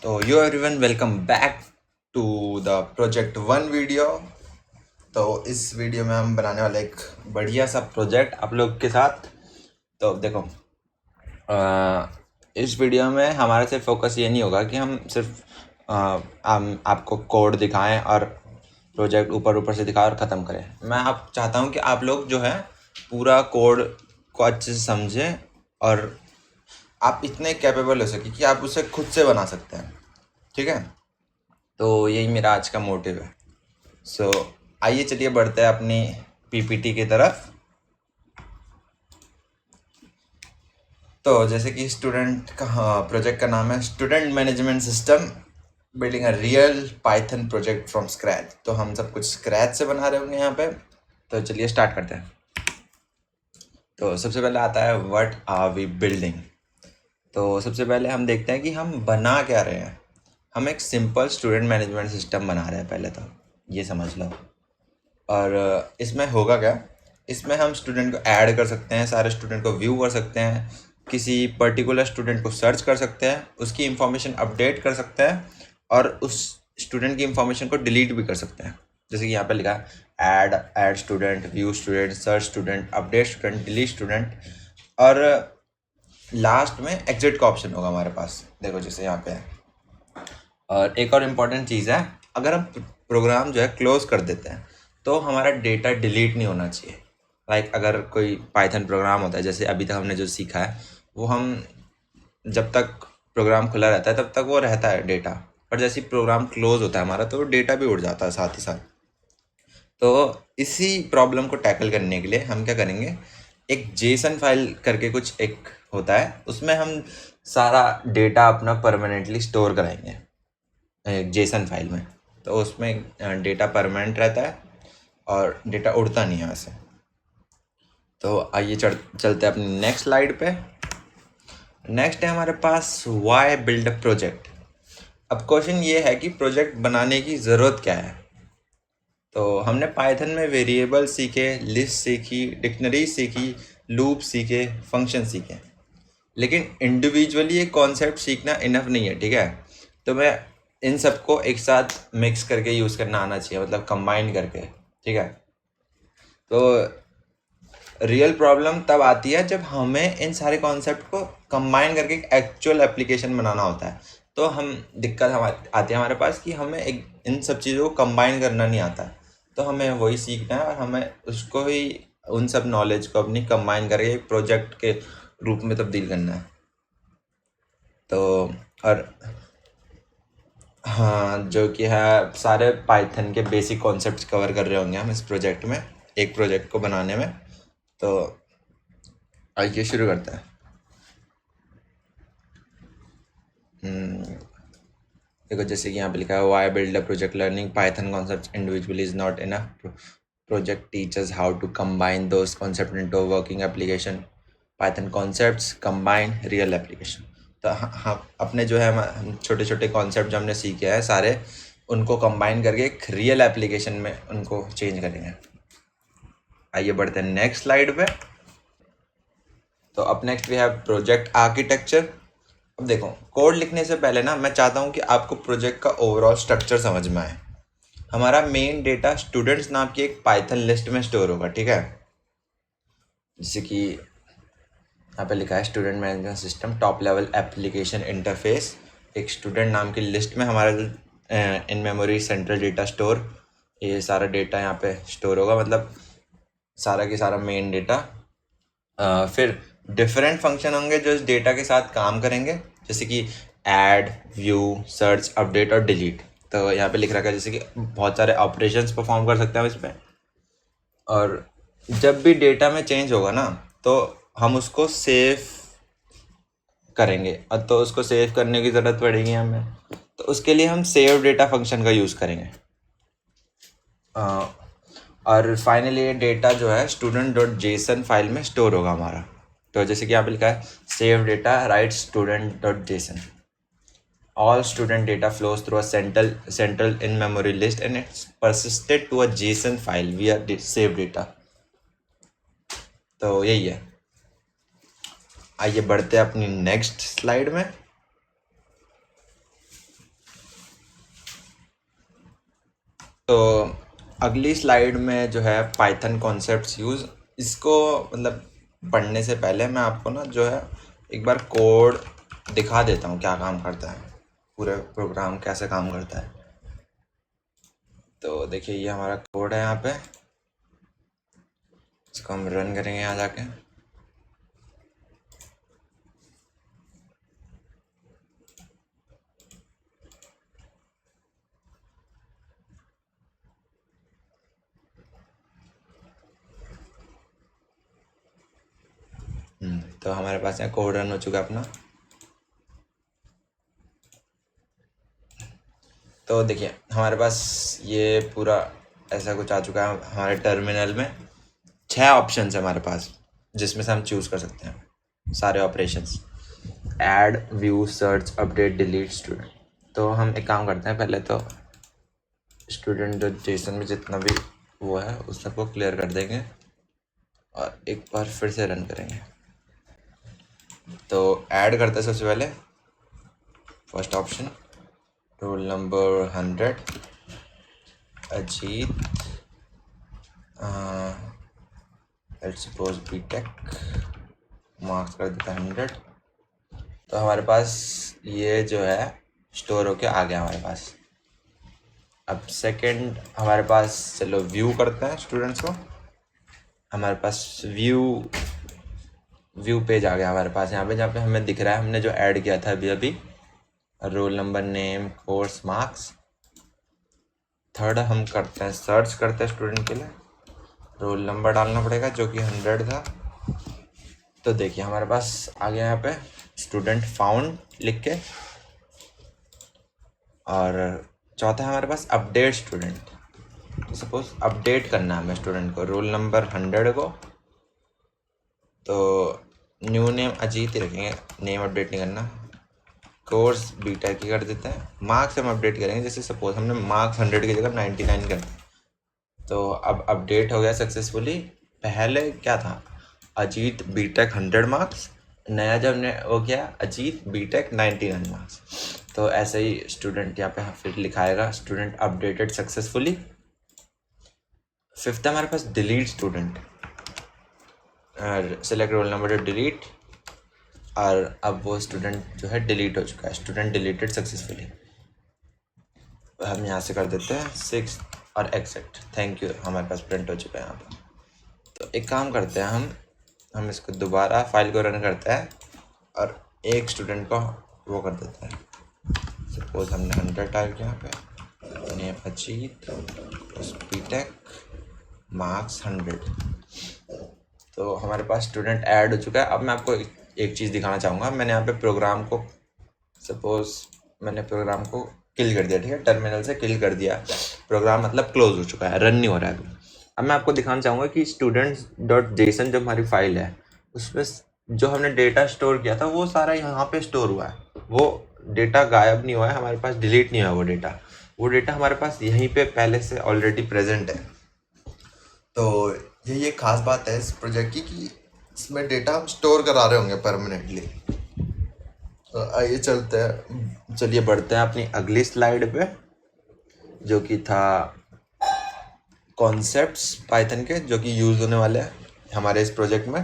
तो yo everyone welcome back to the project one video. तो इस वीडियो में हम बनाने वाले एक बढ़िया सा प्रोजेक्ट आप लोग के साथ। तो देखो, इस वीडियो में हमारा सिर्फ फोकस ये नहीं होगा कि हम सिर्फ हम आपको कोड दिखाएं और प्रोजेक्ट ऊपर ऊपर से दिखाएं और ख़त्म करें। मैं आप चाहता हूँ कि आप लोग जो है पूरा कोड को अच्छे से समझें और आप इतने कैपेबल हो सके कि आप उसे खुद से बना सकते हैं। ठीक है, तो यही मेरा आज का मोटिव है। सो आइए चलिए बढ़ते हैं अपनी पीपीटी की तरफ। तो जैसे कि स्टूडेंट का प्रोजेक्ट का नाम है student management system building a real Python project from scratch. तो हम सब कुछ स्क्रैच से बना रहे होंगे यहाँ पे। तो चलिए स्टार्ट करते हैं। तो सबसे पहले आता है व्हाट आर वी बिल्डिंग। तो सबसे पहले हम देखते हैं कि हम बना क्या रहे हैं। हम एक सिंपल स्टूडेंट मैनेजमेंट सिस्टम बना रहे हैं, पहले तो ये समझ लो। और इसमें होगा क्या, इसमें हम स्टूडेंट को ऐड कर सकते हैं, सारे स्टूडेंट को व्यू कर सकते हैं, किसी पर्टिकुलर स्टूडेंट को सर्च कर सकते हैं, उसकी इंफॉर्मेशन अपडेट कर सकते हैं और उस स्टूडेंट की इंफॉर्मेशन को डिलीट भी कर सकते हैं। जैसे कि यहाँ पे लिखा है add student, view student, search student, update student, delete student. और लास्ट में एग्जिट का ऑप्शन होगा हमारे पास, देखो जैसे यहाँ पे है। और एक और इम्पॉर्टेंट चीज़ है, अगर हम प्रोग्राम जो है क्लोज कर देते हैं तो हमारा डेटा डिलीट नहीं होना चाहिए। लाइक अगर कोई पाइथन प्रोग्राम होता है, जैसे अभी तक हमने जो सीखा है, वो हम जब तक प्रोग्राम खुला रहता है तब तक वो रहता है डेटा, पर जैसे ही प्रोग्राम क्लोज होता है हमारा तो डेटा भी उड़ जाता है साथ ही साथ। तो इसी प्रॉब्लम को टैकल करने के लिए हम क्या करेंगे, एक जेसन फाइल करके कुछ एक होता है, उसमें हम सारा डेटा अपना परमानेंटली स्टोर कराएंगे जेसन फाइल में। तो उसमें डेटा परमानेंट रहता है और डेटा उड़ता नहीं है वैसे। तो आइए चलते हैं अपनी नेक्स्ट स्लाइड पे। नेक्स्ट है हमारे पास वाई बिल्ड अ प्रोजेक्ट। अब क्वेश्चन ये है कि प्रोजेक्ट बनाने की ज़रूरत क्या है। तो हमने पाइथन में वेरिएबल सीखे, लिस्ट सीखी, डिक्शनरी सीखी, लूप सीखे, फंक्शन सीखे, लेकिन इंडिविजुअली ये कॉन्सेप्ट सीखना इनफ नहीं है। ठीक है, तो मैं इन सबको एक साथ मिक्स करके यूज़ करना आना चाहिए, मतलब कंबाइन करके। ठीक है, तो रियल प्रॉब्लम तब आती है जब हमें इन सारे कॉन्सेप्ट को कंबाइन करके एक एक्चुअल एप्लीकेशन बनाना होता है। तो हम दिक्कत हम आती है हमारे पास कि हमें एक इन सब चीज़ों को कंबाइन करना नहीं आता है। तो हमें वही सीखना है और हमें उसको ही, उन सब नॉलेज को अपनी कंबाइन करके एक प्रोजेक्ट के रूप में तब्दील करना है। तो और हाँ, जो कि है सारे पाइथन के बेसिक कॉन्सेप्ट्स कवर कर रहे होंगे हम इस प्रोजेक्ट में, एक प्रोजेक्ट को बनाने में। तो आइए शुरू करते हैं। देखो जैसे कि यहाँ पे लिखा है why build a project learning Python concepts individually is not enough. Project teachers how to combine those concept into working application. Python concepts combine real application. तो हम अपने जो है हम छोटे छोटे कॉन्सेप्ट जो हमने सीखे हैं सारे, उनको कंबाइन करके एक रियल एप्लीकेशन में उनको चेंज करेंगे। आइए बढ़ते हैं नेक्स्ट स्लाइड पे। तो अब next we have project architecture. अब देखो, कोड लिखने से पहले ना मैं चाहता हूँ कि आपको प्रोजेक्ट का ओवरऑल स्ट्रक्चर समझ में आए। हमारा मेन डेटा स्टूडेंट्स नाम की एक पाइथन लिस्ट में स्टोर होगा। ठीक है, जैसे कि यहाँ पे लिखा है student management system top level application interface. एक स्टूडेंट नाम की लिस्ट में हमारा in memory central data store, ये सारा डेटा यहाँ पे स्टोर होगा, मतलब सारा के सारा मेन डेटा। फिर डिफरेंट फंक्शन होंगे जो इस डेटा के साथ काम करेंगे, जैसे कि ऐड, व्यू, सर्च, अपडेट और डिलीट। तो यहाँ पे लिख रखा है जैसे कि बहुत सारे ऑपरेशंस परफॉर्म कर सकते हैं हम इसमें। और जब भी डेटा में चेंज होगा ना, तो हम उसको सेव करेंगे। अब तो उसको सेव करने की ज़रूरत पड़ेगी हमें, तो उसके लिए हम सेव डेटा फंक्शन का यूज़ करेंगे। और फाइनली ये डेटा जो है स्टूडेंट डॉट जेसन फाइल में स्टोर होगा हमारा। तो जैसे कि यहाँ पे लिखा है save data right student dot JSON. All student data flows through a central in-memory list and it's persisted to a JSON file via save data। तो यही है। आइए बढ़ते हैं अपनी नेक्स्ट स्लाइड में। तो अगली स्लाइड में जो है पाइथन कॉन्सेप्ट्स यूज़, इसको मतलब पढ़ने से पहले मैं आपको ना जो है एक बार कोड दिखा देता हूँ क्या काम करता है, पूरे प्रोग्राम कैसे काम करता है। तो देखिए ये हमारा कोड है यहाँ पे, इसको हम रन करेंगे यहाँ जाके। तो हमारे पास यहाँ कोड रन हो चुका है अपना। तो देखिए हमारे पास ये पूरा ऐसा कुछ आ चुका है। हमारे टर्मिनल में 6 ऑप्शंस है हमारे पास, जिसमें से हम चूज़ कर सकते हैं सारे operations: add, view, search, update, delete, student. तो हम एक काम करते हैं, पहले तो स्टूडेंट जो जेसन में जितना भी वो है उस सबको क्लियर कर देंगे और एक बार फिर से रन करेंगे। तो ऐड करते हैं सबसे पहले, first option, roll number 100, Ajit, let's suppose BTech, marks कर देता है 100। तो हमारे पास ये जो है स्टोर होके आ गया हमारे पास। अब सेकंड हमारे पास, चलो व्यू करते हैं स्टूडेंट्स को। हमारे पास व्यू पेज आ गया हमारे पास यहाँ पे, जहाँ पे हमें दिख रहा है हमने जो ऐड किया था अभी roll number, name, course, marks. Third हम करते हैं, सर्च करते हैं स्टूडेंट के लिए, रोल नंबर डालना पड़ेगा जो कि 100 था। तो देखिए हमारे पास आ गया यहाँ पे स्टूडेंट फाउंड लिख के। और चौथा है हमारे पास अपडेट स्टूडेंट। तो सपोज अपडेट करना है हमें स्टूडेंट को, रोल नंबर 100 को, तो न्यू नेम अजीत ही रखेंगे, नेम अपडेट नहीं करना। कोर्स बीटा की कर देते हैं। मार्क्स हम अपडेट करेंगे, जैसे सपोज हमने मार्क्स 100 की जगह 99 कर दिए। तो अब अपडेट हो गया सक्सेसफुली। पहले क्या था, अजीत बीटेक 100 मार्क्स, नया जब ने वो किया अजीत बीटेक 99 मार्क्स। तो ऐसे ही स्टूडेंट यहाँ पे फिर लिखाएगा स्टूडेंट अपडेटेड सक्सेसफुली। फिफ्थ हमारे पास delete student, select roll number to delete, और अब वो स्टूडेंट जो है डिलीट हो चुका है, स्टूडेंट डिलीटेड सक्सेसफुली। हम यहाँ से कर देते हैं 6 और एक्सेप्ट, थैंक यू, हमारे पास प्रिंट हो चुका है यहाँ पर। तो एक काम करते हैं हम इसको दोबारा फाइल को रन करते हैं और एक स्टूडेंट को वो कर देते हैं। सपोज हमने 100 टाइप किया यहाँ पे, नेम अजीत, बीटेक, मार्क्स 100। तो हमारे पास स्टूडेंट ऐड हो चुका है। अब मैं आपको एक चीज़ दिखाना चाहूँगा। मैंने यहाँ पे प्रोग्राम को, सपोज मैंने प्रोग्राम को किल कर दिया, ठीक है, टर्मिनल से किल कर दिया प्रोग्राम, मतलब क्लोज हो चुका है, रन नहीं हो रहा है अभी। अब मैं आपको दिखाना चाहूँगा कि students.json जो हमारी फाइल है उसमें जो हमने डेटा स्टोर किया था वो सारा यहाँ पे स्टोर हुआ है। वो डेटा गायब नहीं हुआ है हमारे पास, डिलीट नहीं हुआ वो डेटा हमारे पास यहीं पे पहले से ऑलरेडी प्रेजेंट है। तो यही एक खास बात है इस प्रोजेक्ट की कि इसमें डेटा हम स्टोर करा रहे होंगे परमानेंटली। तो आइए चलिए बढ़ते हैं अपनी अगली स्लाइड पे, जो कि था कॉन्सेप्ट्स पाइथन के, जो कि यूज़ होने वाले हैं हमारे इस प्रोजेक्ट में।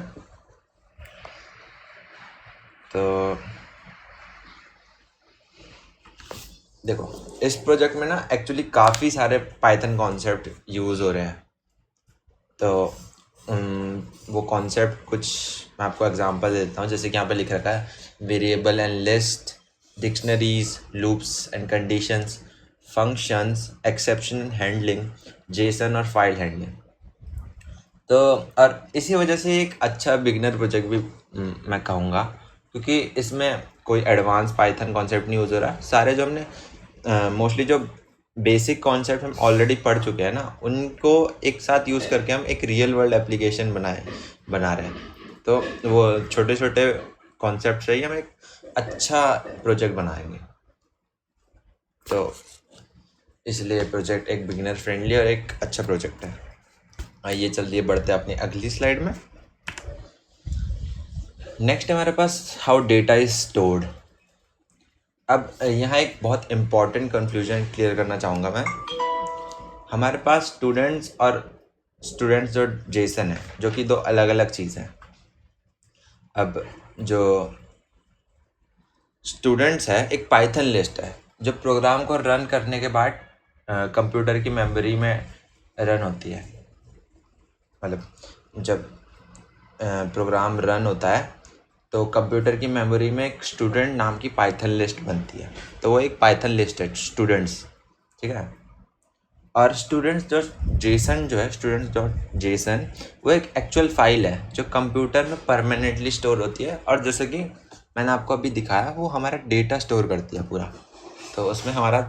तो देखो इस प्रोजेक्ट में ना एक्चुअली काफ़ी सारे पाइथन कॉन्सेप्ट यूज़ हो रहे हैं। तो वो कॉन्सेप्ट कुछ मैं आपको एग्जांपल देता हूँ। जैसे कि यहाँ पे लिख रखा है variable and list, dictionaries, loops and conditions, functions, exception handling, Jason और फाइल हैंडलिंग। तो और इसी वजह से एक अच्छा बिगिनर प्रोजेक्ट भी मैं कहूँगा, क्योंकि इसमें कोई एडवांस पाइथन कॉन्सेप्ट नहीं यूज़ हो रहा। सारे जो हमने मोस्टली जो बेसिक कॉन्सेप्ट हम ऑलरेडी पढ़ चुके हैं ना, उनको एक साथ यूज़ करके हम एक रियल वर्ल्ड एप्लीकेशन बना रहे हैं। तो वो छोटे छोटे कॉन्सेप्ट से ही हम एक अच्छा प्रोजेक्ट बनाएंगे। तो इसलिए प्रोजेक्ट एक बिगिनर फ्रेंडली और एक अच्छा प्रोजेक्ट है। आइए चलिए बढ़ते हैं अपनी अगली स्लाइड में। नेक्स्ट है हमारे पास हाउ डेटा इज स्टोर्ड। अब यहाँ एक बहुत इम्पॉर्टेंट कंफ्यूजन क्लियर करना चाहूँगा मैं हमारे पास स्टूडेंट्स और स्टूडेंट्स जो जेसन है, जो कि दो अलग अलग चीज़ हैं। अब जो स्टूडेंट्स है एक पाइथन लिस्ट है जो प्रोग्राम को रन करने के बाद कंप्यूटर की मेमोरी में रन होती है। मतलब जब प्रोग्राम रन होता है तो कंप्यूटर की मेमोरी में एक स्टूडेंट नाम की पाइथन लिस्ट बनती है, तो वो एक पाइथन लिस्ट है स्टूडेंट्स, ठीक है। और स्टूडेंट्स डॉट जेसन जो है, स्टूडेंट्स डॉट जेसन वो एक एक्चुअल फाइल है जो कंप्यूटर में परमानेंटली स्टोर होती है, और जैसे कि मैंने आपको अभी दिखाया वो हमारा डेटा स्टोर करती है पूरा। तो उसमें हमारा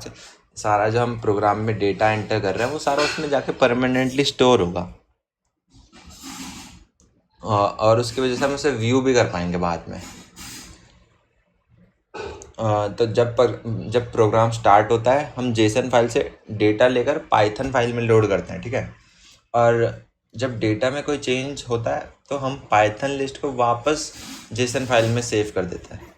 सारा जो हम प्रोग्राम में डेटा एंटर कर रहे हैं वो सारा उसमें जाके परमानेंटली स्टोर होगा, और उसकी वजह से हम उसे व्यू भी कर पाएंगे बाद में। तो जब प्रोग्राम स्टार्ट होता है हम जेसन फाइल से डेटा लेकर पाइथन फाइल में लोड करते हैं, ठीक है। और जब डेटा में कोई चेंज होता है तो हम पाइथन लिस्ट को वापस जेसन फाइल में सेव कर देते हैं।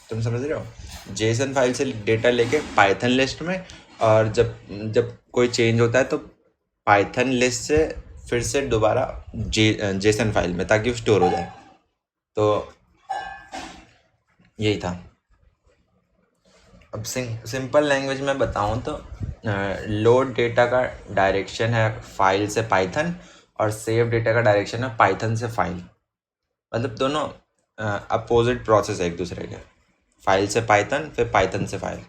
तुम समझ रहे हो? जेसन फाइल से डेटा लेके पाइथन लिस्ट में, और जब कोई चेंज होता है तो पाइथन लिस्ट से फिर से दोबारा जेसन फाइल में, ताकि वो स्टोर हो जाए। तो यही था। अब सिंपल लैंग्वेज में बताऊं तो लोड डेटा का डायरेक्शन है फाइल से पाइथन, और सेव डेटा का डायरेक्शन है पाइथन से फाइल। मतलब दोनों अपोजिट प्रोसेस है एक दूसरे के। फाइल से पाइथन, फिर पाइथन से फाइल।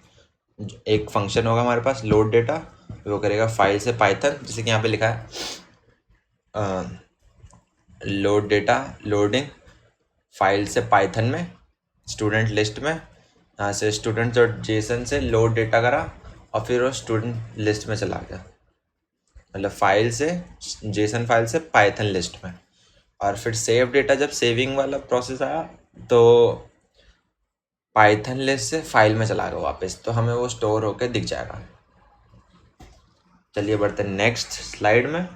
एक फंक्शन होगा हमारे पास लोड डेटा, वो करेगा फाइल से पाइथन, जैसे कि यहाँ पे लिखा है लोड डेटा लोडिंग फाइल से पाइथन में स्टूडेंट लिस्ट में। यहाँ से स्टूडेंट डॉट जेसन से लोड डेटा करा और फिर वो स्टूडेंट लिस्ट में चला गया, मतलब फाइल से जेसन फाइल से पाइथन लिस्ट में। और फिर सेव डेटा, जब सेविंग वाला प्रोसेस आया तो पाइथन लिस्ट से फाइल में चला गया वापस, तो हमें वो स्टोर होकर दिख जाएगा। चलिए बढ़ते हैं नेक्स्ट स्लाइड में।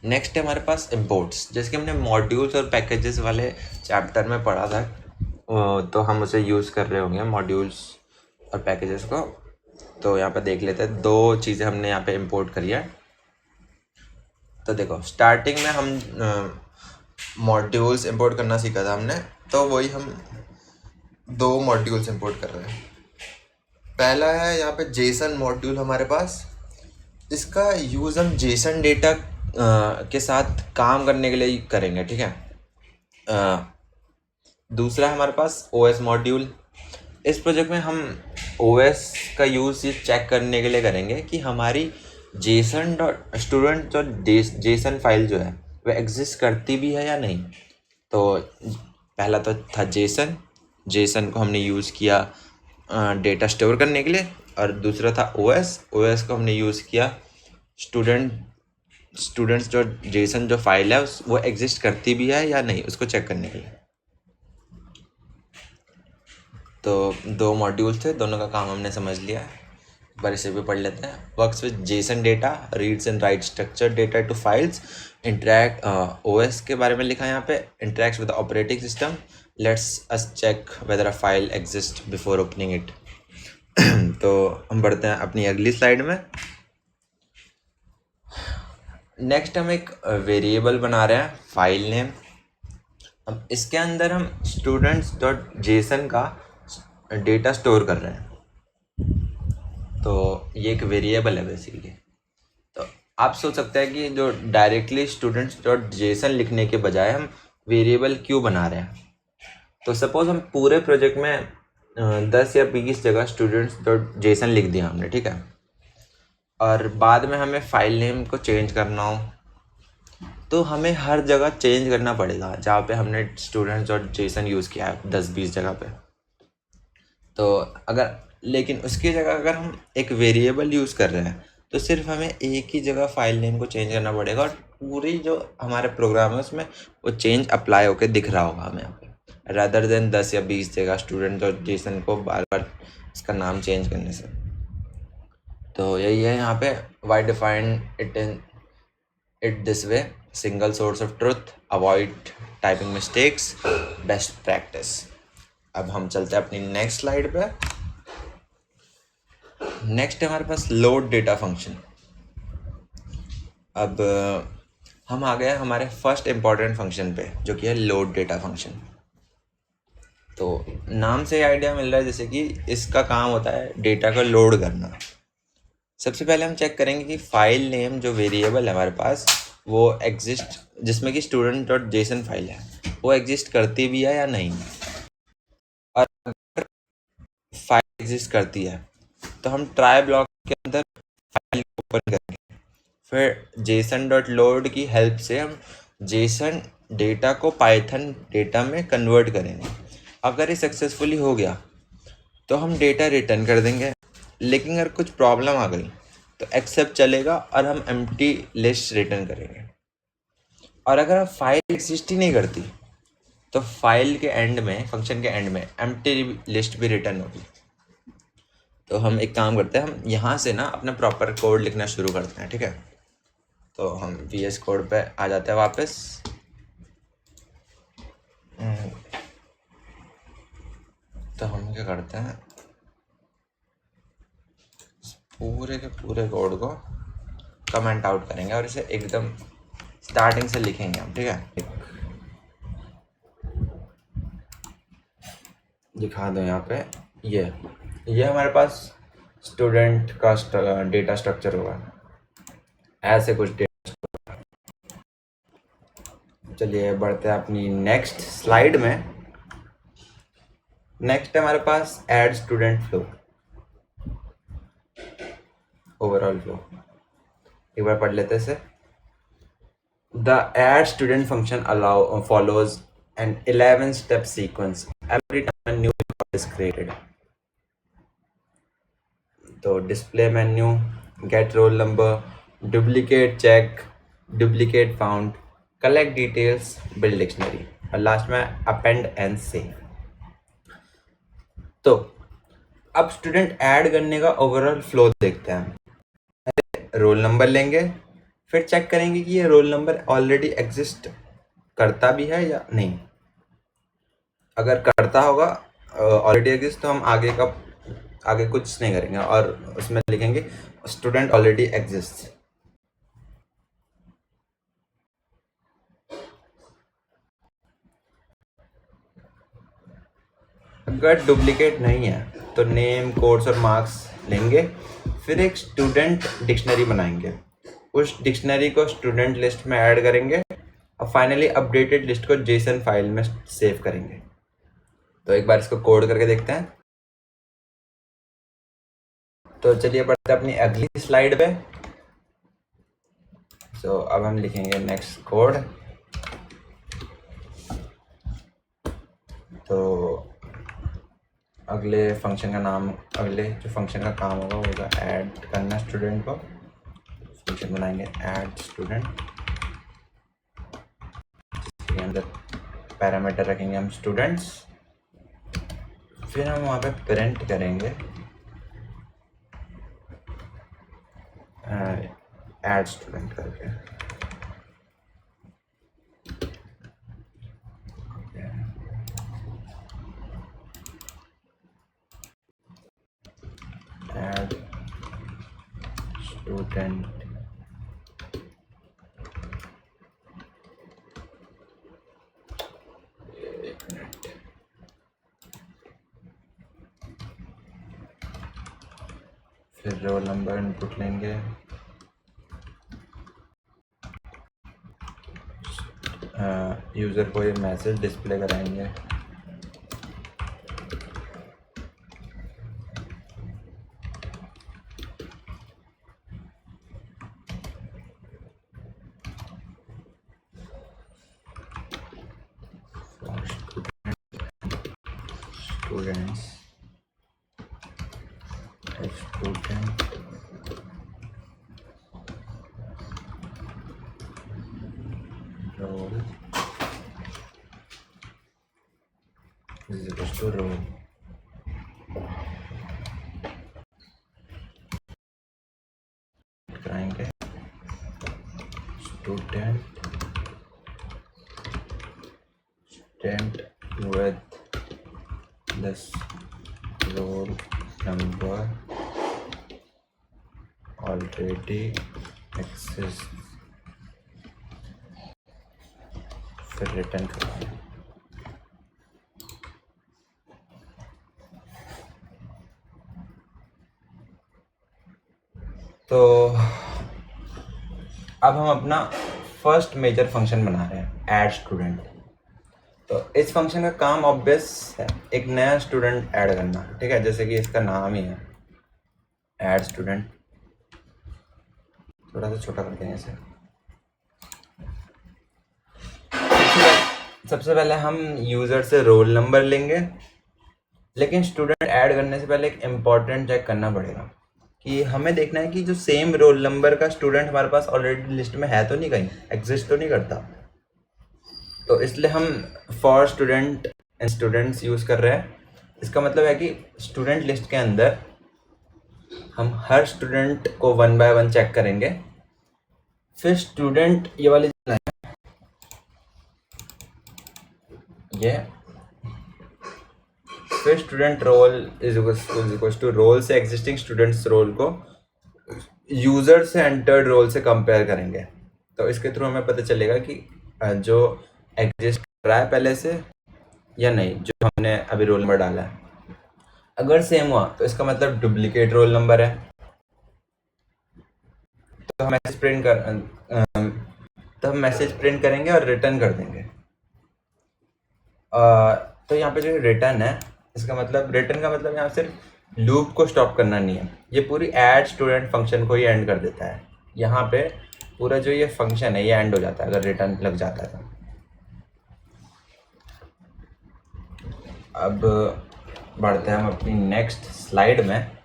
नेक्स्ट है हमारे पास इम्पोर्ट्स, जैसे कि हमने मॉड्यूल्स और पैकेजेस वाले चैप्टर में पढ़ा था, तो हम उसे यूज़ कर रहे होंगे मॉड्यूल्स और पैकेजेस को। तो यहाँ पे देख लेते हैं, दो चीज़ें हमने यहाँ पे इंपोर्ट करी है। तो देखो स्टार्टिंग में हम मॉड्यूल्स इंपोर्ट करना सीखा था हमने, तो वही हम दो मॉड्यूल्स इंपोर्ट कर रहे हैं। पहला है यहाँ पे जेसन मॉड्यूल हमारे पास, इसका यूज़ हम जेसन डेटा के साथ काम करने के लिए करेंगे, ठीक है। दूसरा हमारे पास ओएस मॉड्यूल। इस प्रोजेक्ट में हम ओएस का यूज़ ये चेक करने के लिए करेंगे कि हमारी Jason dot student dot JSON file जो है वह एग्जिस्ट करती भी है या नहीं। तो पहला तो था जेसन को हमने यूज़ किया डेटा स्टोर करने के लिए, और दूसरा था ओएस को हमने यूज़ किया स्टूडेंट्स डॉट जेसन जो फाइल है वो एग्जिस्ट करती भी है या नहीं उसको चेक करने के लिए। तो दो मॉड्यूल्स थे, दोनों का काम हमने समझ लिया है। एक बार इसे भी पढ़ लेते हैं। Works with JSON data, reads and write structure data to files, interact OS के बारे में लिखा है यहाँ पे, interacts with operating system, let's us check whether a file exist before opening it. तो हम बढ़ते हैं अपनी अगली स्लाइड में। नेक्स्ट हम एक वेरिएबल बना रहे हैं फाइल नेम। अब इसके अंदर हम स्टूडेंट्स डॉट जेसन का डेटा स्टोर कर रहे हैं, तो ये एक वेरिएबल है बेसिकली। तो आप सोच सकते हैं कि जो डायरेक्टली स्टूडेंट्स डॉट जेसन लिखने के बजाय हम वेरिएबल क्यों बना रहे हैं। तो सपोज हम पूरे प्रोजेक्ट में 10 या 20 जगह स्टूडेंट्स डॉट जेसन लिख दिया हमने, ठीक है, और बाद में हमें फाइल नेम को चेंज करना हो तो हमें हर जगह चेंज करना पड़ेगा जहाँ पे हमने स्टूडेंट्स डॉट जेसन यूज़ किया है 10-20 जगह पे। तो लेकिन उसकी जगह अगर हम एक वेरिएबल यूज़ कर रहे हैं तो सिर्फ हमें एक ही जगह फाइल नेम को चेंज करना पड़ेगा, और पूरी जो हमारे प्रोग्राम है उसमें वो चेंज अप्लाई होकर दिख रहा होगा हमें यहाँ पे, रादर देन 10 या 20 जगह स्टूडेंट डॉट जेसन को बार बार इसका नाम चेंज करने से। तो यही है यहाँ पे, why define it this way, single source of truth, avoid typing mistakes, best practice. अब हम चलते हैं अपनी नेक्स्ट स्लाइड पे। नेक्स्ट है हमारे पास लोड डेटा फंक्शन। अब हम आ गए हमारे फर्स्ट इम्पॉर्टेंट फंक्शन पे, जो कि है लोड डेटा फंक्शन। तो नाम से आइडिया मिल रहा है जैसे कि इसका काम होता है डेटा को लोड करना। सबसे पहले हम चेक करेंगे कि फाइल नेम जो वेरिएबल है हमारे पास वो एग्जिस्ट, जिसमें कि स्टूडेंट डॉट जेसन फाइल है, वो एग्जिस्ट करती भी है या नहीं। और अगर फाइल एग्जिस्ट करती है तो हम ट्राई ब्लॉक के अंदर फाइल ओपन करेंगे। फिर जेसन डॉट लोड की हेल्प से हम जेसन डेटा को पाइथन डेटा में कन्वर्ट करेंगे। अगर ये सक्सेसफुली हो गया तो हम डेटा रिटर्न कर देंगे। लेकिन अगर कुछ प्रॉब्लम आ गई तो एक्सेप्ट चलेगा और हम एम्प्टी लिस्ट रिटर्न करेंगे। और अगर फाइल एग्जिस्ट ही नहीं करती तो फाइल के एंड में, फंक्शन के एंड में एम्प्टी लिस्ट भी रिटर्न होगी। तो हम एक काम करते हैं, हम यहाँ से ना अपना प्रॉपर कोड लिखना शुरू करते हैं, ठीक है। तो हम VS कोड पे आ जाते हैं वापस। तो हम क्या करते हैं, पूरे के पूरे कोड को कमेंट आउट करेंगे और इसे एकदम स्टार्टिंग से लिखेंगे हम, ठीक है। दिखा दो यहाँ पे, ये हमारे पास स्टूडेंट का डेटा स्ट्रक्चर होगा, ऐसे कुछ डेटा। चलिए बढ़ते हैं अपनी नेक्स्ट स्लाइड में। नेक्स्ट है हमारे पास add student flow, overall flow. एक बार पढ़ लेते से। The add student function follows an 11-step sequence every time a new record is created. तो display menu, get roll number, duplicate check, duplicate found, collect details, build dictionary, और last में append and save। तो अब student add करने का overall flow देखते हैं। Roll number लेंगे, फिर चेक करेंगे कि ये रोल नंबर ऑलरेडी एग्जिस्ट करता भी है या नहीं। अगर करता होगा ऑलरेडी एग्जिस्ट, तो हम आगे कुछ नहीं करेंगे और उसमें लिखेंगे स्टूडेंट ऑलरेडी एग्जिस्ट। अगर डुप्लीकेट नहीं है तो नेम, कोर्स और मार्क्स लेंगे, फिर एक स्टूडेंट डिक्शनरी बनाएंगे, उस डिक्शनरी को स्टूडेंट लिस्ट में ऐड करेंगे और फाइनली अपडेटेड लिस्ट को जेसन फाइल में सेव करेंगे। तो एक बार इसको कोड करके देखते हैं। तो चलिए बढ़ते हैं अपनी अगली स्लाइड पे। अब हम लिखेंगे नेक्स्ट कोड। तो अगले फंक्शन का काम होगा ऐड करना स्टूडेंट को। फंक्शन बनाएंगे ऐड स्टूडेंट, जिसके अंदर पैरामीटर रखेंगे हम स्टूडेंट्स। फिर हम वहाँ पे प्रिंट करेंगे ऐड स्टूडेंट करके। ऐड स्टूडेंट फिर रोल नंबर इनपुट लेंगे, यूज़र को ये मैसेज डिस्प्ले कराएंगे। Students student roll is to roll. कराएंगे student with this roll number already exist, फिर रिटर्न करते हैं। तो अब हम अपना फर्स्ट मेजर फंक्शन बना रहे हैं, ऐड स्टूडेंट। तो इस फंक्शन का काम ऑब्वियस है, एक नया स्टूडेंट ऐड करना, ठीक है, जैसे कि इसका नाम ही है ऐड स्टूडेंट। थोड़ा सा छोटा कर देंगे इसे। सबसे पहले हम यूज़र से रोल नंबर लेंगे, लेकिन स्टूडेंट ऐड करने से पहले एक इम्पॉर्टेंट चेक करना पड़ेगा कि हमें देखना है कि जो सेम रोल नंबर का स्टूडेंट हमारे पास ऑलरेडी लिस्ट में है तो नहीं, कहीं एग्जिस्ट तो नहीं करता। तो इसलिए हम for student and students use कर रहे हैं। इसका मतलब है कि स्टूडेंट लिस्ट के अंदर हम हर स्टूडेंट को 1 बाय 1 चेक करेंगे। फिर स्टूडेंट ये वाली ये फिर student roll is equal to roll से एग्जिस्टिंग स्टूडेंट्स रोल को यूज़र से एंटर्ड रोल से कंपेयर करेंगे। तो इसके थ्रू हमें पता चलेगा कि जो एग्जिस्ट कर रहा है पहले से या नहीं, जो हमने अभी रोल नंबर डाला है। अगर सेम हुआ तो इसका मतलब डुप्लीकेट रोल नंबर है। तो हम मैसेज प्रिंट करेंगे और रिटर्न कर देंगे। तो यहाँ पे जो रिटर्न है, इसका मतलब रिटर्न का मतलब यहाँ सिर्फ लूप को स्टॉप करना नहीं है, ये पूरी ऐड स्टूडेंट फंक्शन को ही एंड कर देता है। यहाँ पे पूरा जो ये फंक्शन है ये एंड हो जाता है अगर रिटर्न लग जाता है तो। अब बढ़ते हैं हम अपनी नेक्स्ट स्लाइड में।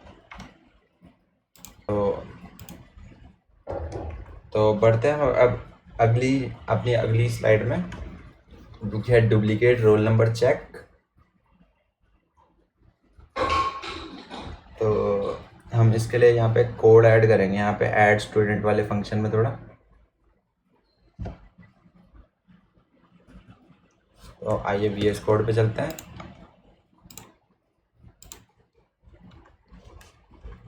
तो बढ़ते हैं हम अब अपनी अगली स्लाइड में, जो है डुप्लीकेट रोल नंबर चेक। तो हम इसके लिए यहाँ पे कोड ऐड करेंगे, यहाँ पे ऐड स्टूडेंट वाले फंक्शन में थोड़ा। तो आइए VS कोड पे चलते हैं।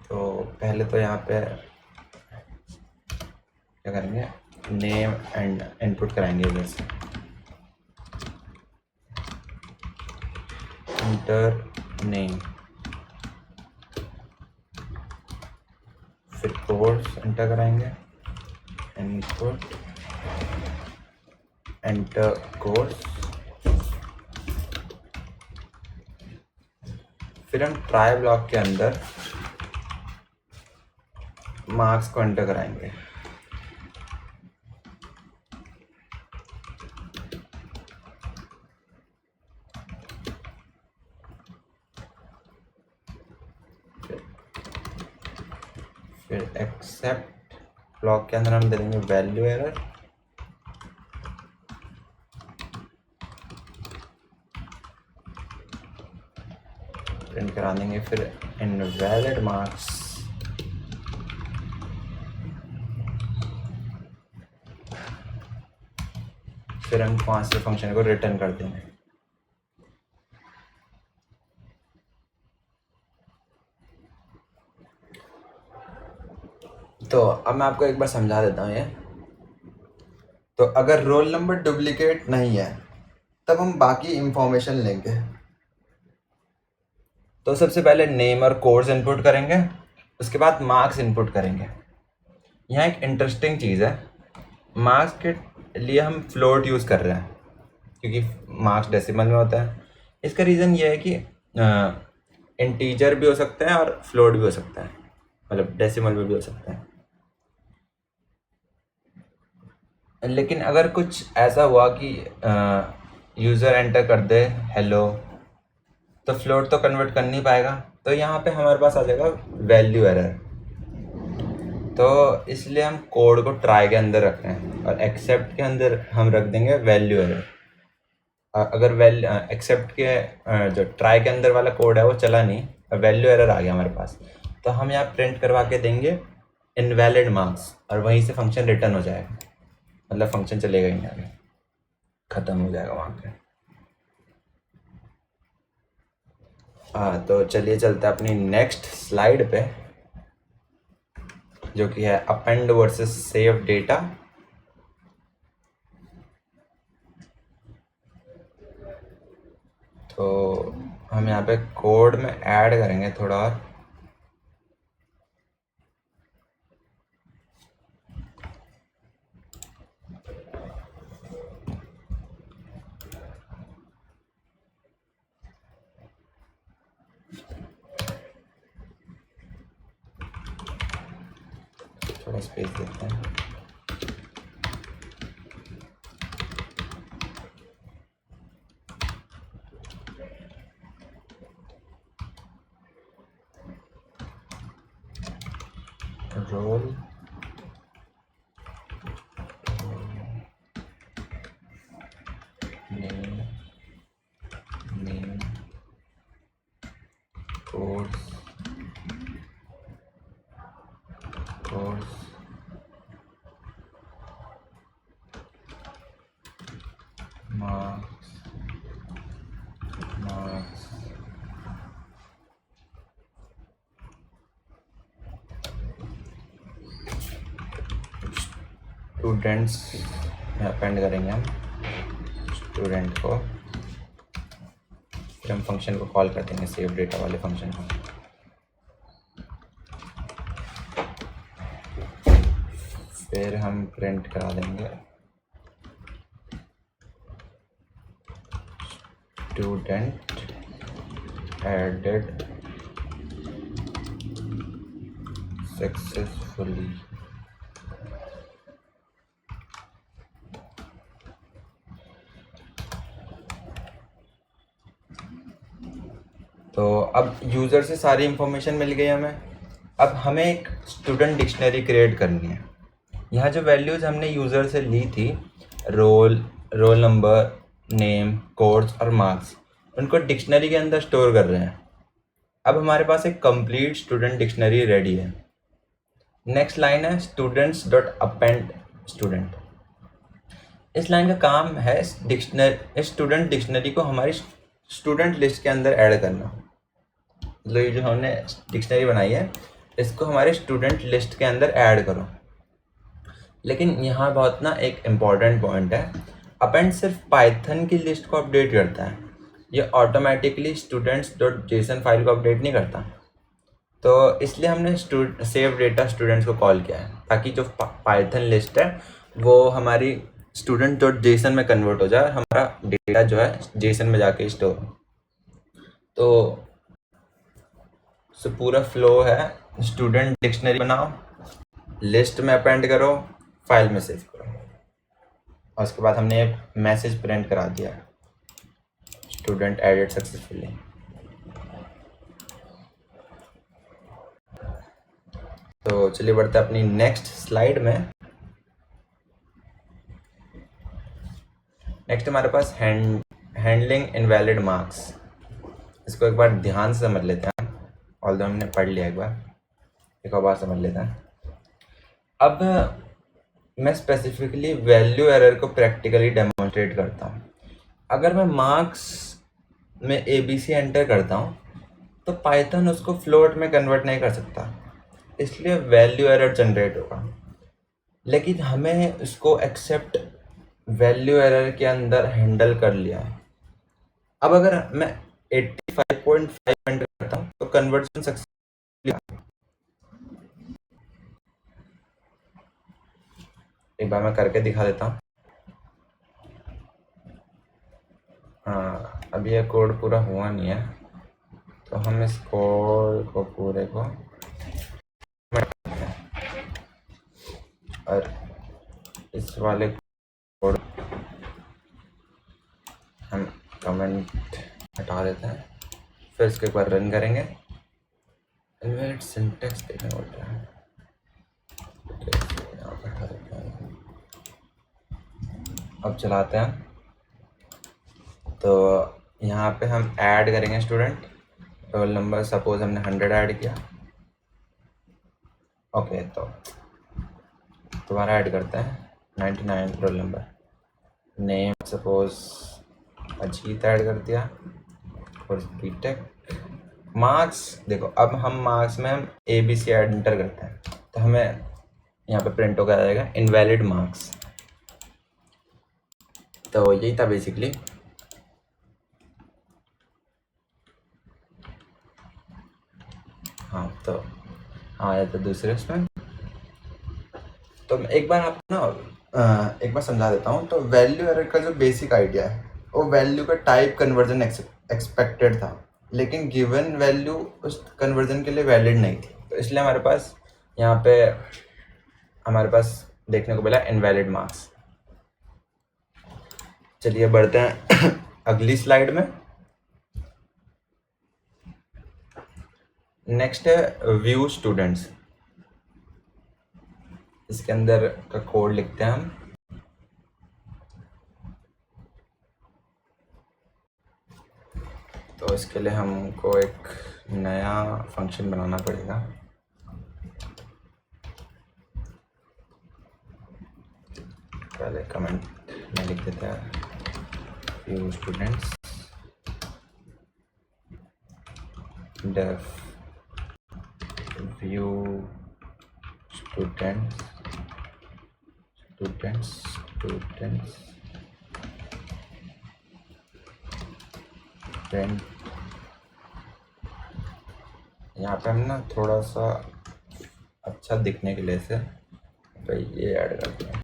तो पहले तो यहाँ पे क्या करेंगे, नेम एंड इनपुट कराएंगे इधर से, इंटर नेम, फिर कोर्स एंटर कराएंगे, इनपुट एंटर कोर्स। फिर हम ट्राई ब्लॉक के अंदर मार्क्स को एंटर कराएंगे। फिर एक्सेप्ट ब्लॉक के अंदर हम दे देंगे वैल्यू एरर। प्रिंट करा देंगे फिर इनवैलिड मार्क्स। फिर हम 5 से फंक्शन को रिटर्न कर देंगे। तो अब मैं आपको एक बार समझा देता हूँ ये। तो अगर रोल नंबर डुप्लीकेट नहीं है तब हम बाकी इंफॉर्मेशन लेंगे। तो सबसे पहले नेम और कोर्स इनपुट करेंगे, उसके बाद मार्क्स इनपुट करेंगे। यहाँ एक इंटरेस्टिंग चीज़ है, मार्क्स के लिए हम फ्लोट यूज़ कर रहे हैं क्योंकि मार्क्स डेसिमल में होता है। इसका रीज़न ये है कि इंटीजर भी हो सकता है और फ्लोट भी हो सकता है, मतलब डेसिमल में भी हो सकता है। लेकिन अगर कुछ ऐसा हुआ कि यूज़र एंटर कर दे हेलो, तो फ्लोट तो कन्वर्ट कर नहीं पाएगा, तो यहाँ पे हमारे पास आ जाएगा वैल्यू एरर। तो इसलिए हम कोड को ट्राई के अंदर रख रहे हैं और एक्सेप्ट के अंदर हम रख देंगे वैल्यू एरर। अगर एक्सेप्ट के जो ट्राई के अंदर वाला कोड है वो चला नहीं, वैल्यू एरर आ गया हमारे पास, तो हम यहाँ प्रिंट करवा के देंगे इनवैलिड मार्क्स और वहीं से फंक्शन रिटर्न हो जाएगा, मतलब फंक्शन चलेगा ही नहीं आगे, ख़त्म हो जाएगा वहाँ पे। हाँ, तो चलिए चलते हैं अपनी नेक्स्ट स्लाइड पे। जो कि है अपेंड वर्सेस सेव डेटा। तो हम यहाँ पे कोड में ऐड करेंगे थोड़ा और। थोड़ा स्पेस देते हैं। Roll name course marks students में अपेंड करेंगे हम स्टूडेंट को, फिर हम फंक्शन को कॉल कर देंगे सेव डेटा वाले फंक्शन को। फिर हम प्रिंट करा देंगे स्टूडेंट एडेड सक्सेसफुली। तो अब यूज़र से सारी इंफॉर्मेशन मिल गई हमें। अब हमें एक स्टूडेंट डिक्शनरी क्रिएट करनी है। यहाँ जो वैल्यूज़ हमने यूज़र से ली थी, रोल नंबर, नेम, कोर्स और मार्क्स, उनको डिक्शनरी के अंदर स्टोर कर रहे हैं। अब हमारे पास एक कंप्लीट स्टूडेंट डिक्शनरी रेडी है। नेक्स्ट लाइन है स्टूडेंट्स डॉट अपेंड स्टूडेंट। इस लाइन का काम है स्टूडेंट डिक्शनरी को हमारी स्टूडेंट लिस्ट के अंदर ऐड करना। मतलब ये जो हमने डिक्शनरी बनाई है इसको हमारे स्टूडेंट लिस्ट के अंदर ऐड करो। लेकिन यहाँ बहुत ना एक इम्पॉर्टेंट पॉइंट है, अपेंड सिर्फ पाइथन की लिस्ट को अपडेट करता है, ये automatically students dot JSON file को अपडेट नहीं करता। तो इसलिए हमने सेव डेटा स्टूडेंट्स को कॉल किया है, ताकि जो पाइथन लिस्ट है वो हमारी स्टूडेंट डॉट जेसन में कन्वर्ट हो जाए, हमारा डेटा जो है जेसन में जाके स्टोर हो। तो पूरा फ्लो है, स्टूडेंट डिक्शनरी बनाओ, लिस्ट में अपेंड करो, फाइल में सेव करो, और उसके बाद हमने एक मैसेज प्रिंट करा दिया, स्टूडेंट एडेड सक्सेसफुली। तो चलिए बढ़ते हैं अपनी नेक्स्ट स्लाइड में। नेक्स्ट हमारे पास हैंडलिंग इनवैलिड मार्क्स। इसको एक बार ध्यान से समझ लेते हैं, ऑल्दो हमने पढ़ लिया एक और बार समझ लेते हैं। अब मैं स्पेसिफिकली वैल्यू एरर को प्रैक्टिकली डेमोन्स्ट्रेट करता हूँ। अगर मैं मार्क्स में ABC एंटर करता हूँ तो पाइथन उसको फ्लोट में कन्वर्ट नहीं कर सकता, इसलिए वैल्यू एरर जनरेट होगा। लेकिन हमें उसको एक्सेप्ट वैल्यू एरर के अंदर हैंडल कर लिया है। अब अगर मैं 85.5 एंटर करता हूँ तो कन्वर्जन सक्सेसफुल। एक बार मैं करके दिखा देता हूँ। हाँ, अभी यह कोड पूरा हुआ नहीं है, तो हम इस कोड को पूरे को और इस वाले कोड हम कमेंट हटा देते हैं, फिर इसके एक बार रन करेंगे। इनवैलिड सिंटैक्स देखने को मिल रहा है, यहाँ पर हटा देते हैं। अब चलाते हैं। तो यहाँ पे हम ऐड करेंगे स्टूडेंट, रोल नंबर सपोज हमने 100 ऐड किया। ओके, तो दोबारा ऐड करते हैं 99 roll number. Name suppose Ajit add कर दिया और बीटेक। मार्क्स देखो, अब हम मार्क्स में हम ABC एंटर करते हैं तो हमें यहाँ पे प्रिंट होकर आ जाएगा इनवैलिड मार्क्स। तो यही था बेसिकली। हाँ तो आया था दूसरे उसमें। तो एक बार आप ना एक बार समझा देता हूँ। तो वैल्यू एरर का जो बेसिक आइडिया है वो वैल्यू का टाइप कन्वर्जन एक्सपेक्टेड था, लेकिन गिवन वैल्यू उस कन्वर्जन के लिए वैलिड नहीं थी। तो इसलिए हमारे पास यहाँ पे देखने को मिला इनवैलिड मार्क्स। चलिए बढ़ते हैं अगली स्लाइड में। नेक्स्ट है व्यू स्टूडेंट्स। इसके अंदर का कोड लिखते हैं हम। तो इसके लिए हमको एक नया फंक्शन बनाना पड़ेगा। पहले कमेंट में लिख देते हैं view students def view students print. यहाँ पे हम ना थोड़ा सा अच्छा दिखने के लिए से भाई ये ऐड करते हैं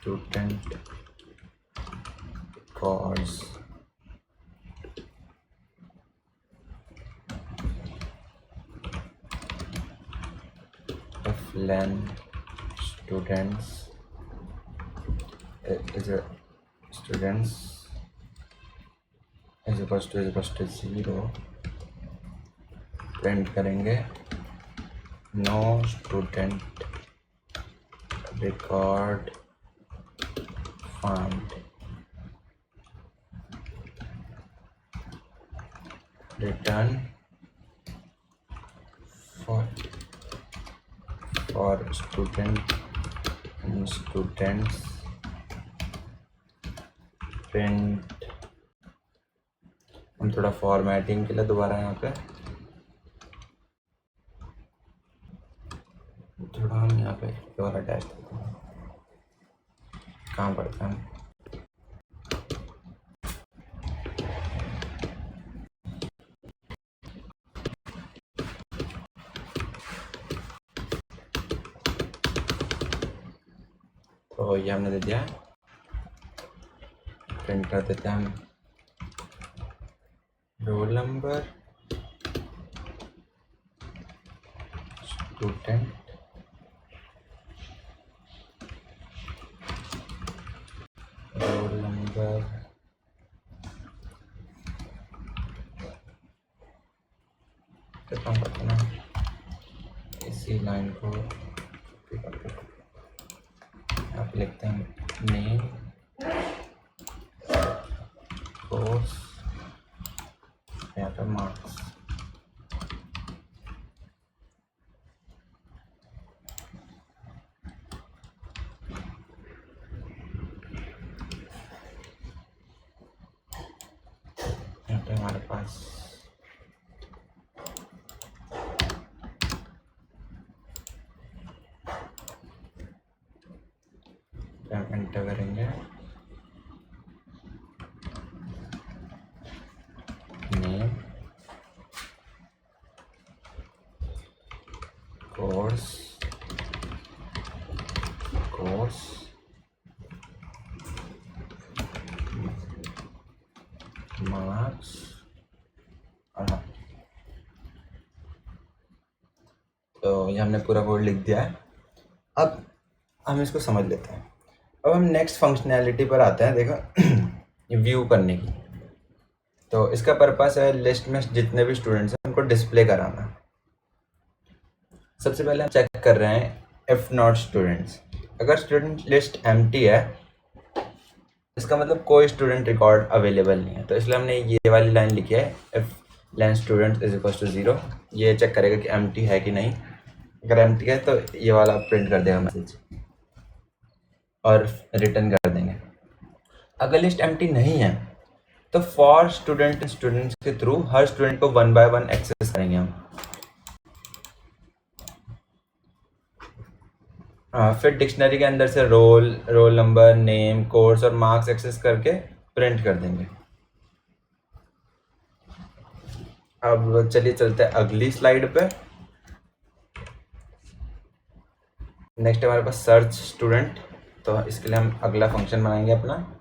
student course if len students is equals to 0, print करेंगे no student record found, return for students print. हम थोड़ा फॉर्मेटिंग के लिए दोबारा यहाँ पे थोड़ा हम यहाँ पे दोबारा डैश देते हैं। कहाँ पढ़ते हैं तो ये हमने दे दिया। प्रिंट कर देते हैं हम roll number student roll number करते ना इसी लाइन को आप लिखते हैं नेम कोर्स यहाँ पे मार्क्स। यहाँ पे हमारे पास एंटर करेंगे नेम कोर्स मार्क्स। तो ये हमने पूरा कोड लिख दिया है। अब हम इसको समझ लेते हैं। अब हम नेक्स्ट फंक्शनैलिटी पर आते हैं। देखो व्यू करने की। तो इसका पर्पस है लिस्ट में जितने भी स्टूडेंट्स हैं उनको डिस्प्ले कराना। सबसे पहले हम चेक कर रहे हैं इफ नॉट स्टूडेंट्स। अगर स्टूडेंट लिस्ट एम्प्टी है इसका मतलब कोई स्टूडेंट रिकॉर्ड अवेलेबल नहीं है। तो इसलिए हमने ये वाली लाइन लिखी है if len student is equal to 0। ये चेक करेगा कि एम्प्टी है कि नहीं। अगर एम्प्टी है तो ये वाला प्रिंट कर देगा मैसेज और रिटर्न कर देंगे। अगर लिस्ट एम्प्टी नहीं है तो फॉर स्टूडेंट्स के थ्रू हर स्टूडेंट को 1 by 1 एक्सेस करेंगे हम। फिर डिक्शनरी के अंदर से रोल नंबर, नेम, कोर्स और मार्क्स एक्सेस करके प्रिंट कर देंगे। अब चलिए चलते हैं अगली स्लाइड पे। नेक्स्ट हमारे पास सर्च स्टूडेंट, तो इसके लिए हम अगला फंक्शन बनाएंगे अपना।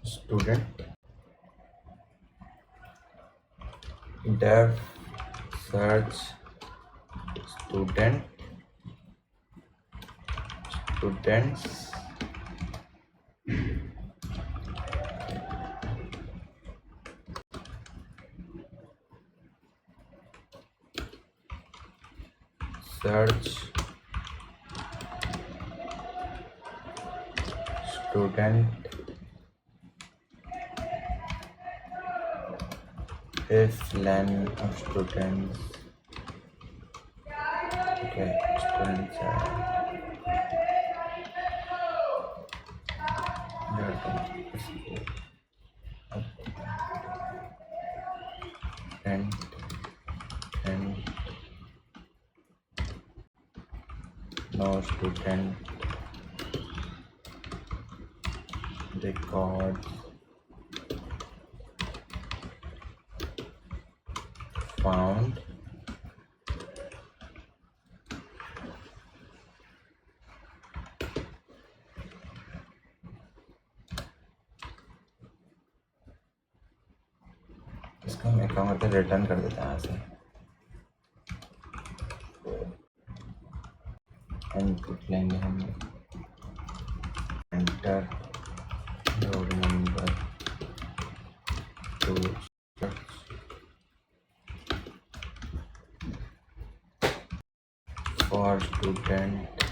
Student def search students search student if len of students, okay, students are and no student records found इसको हम एक काम करते हैं, रिटर्न कर देते हैं यहाँ से। इनपुट लेंगे हम, enter role number to for student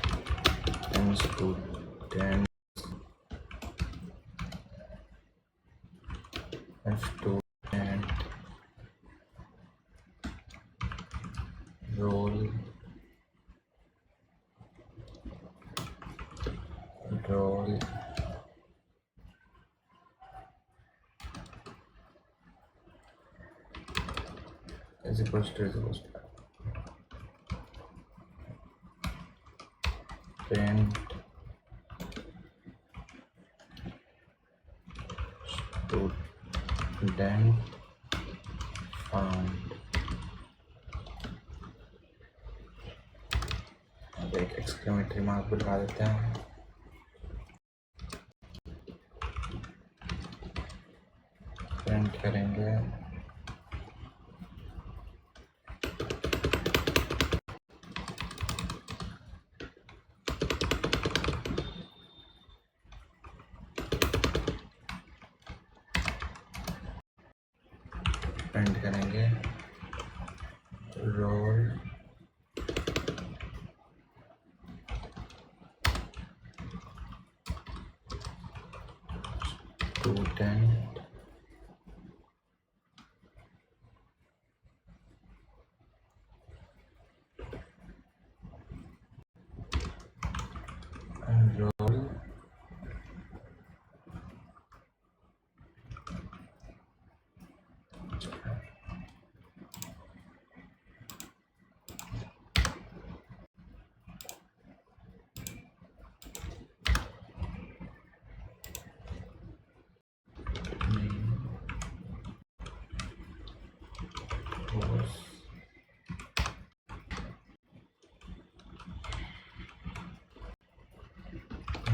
and student roll is equals to print student found। अब एक एक्सक्लेमेटरी मार्क भी लगा देते हैं। प्रिंट करेंगे रोल स्टूडेंट रोल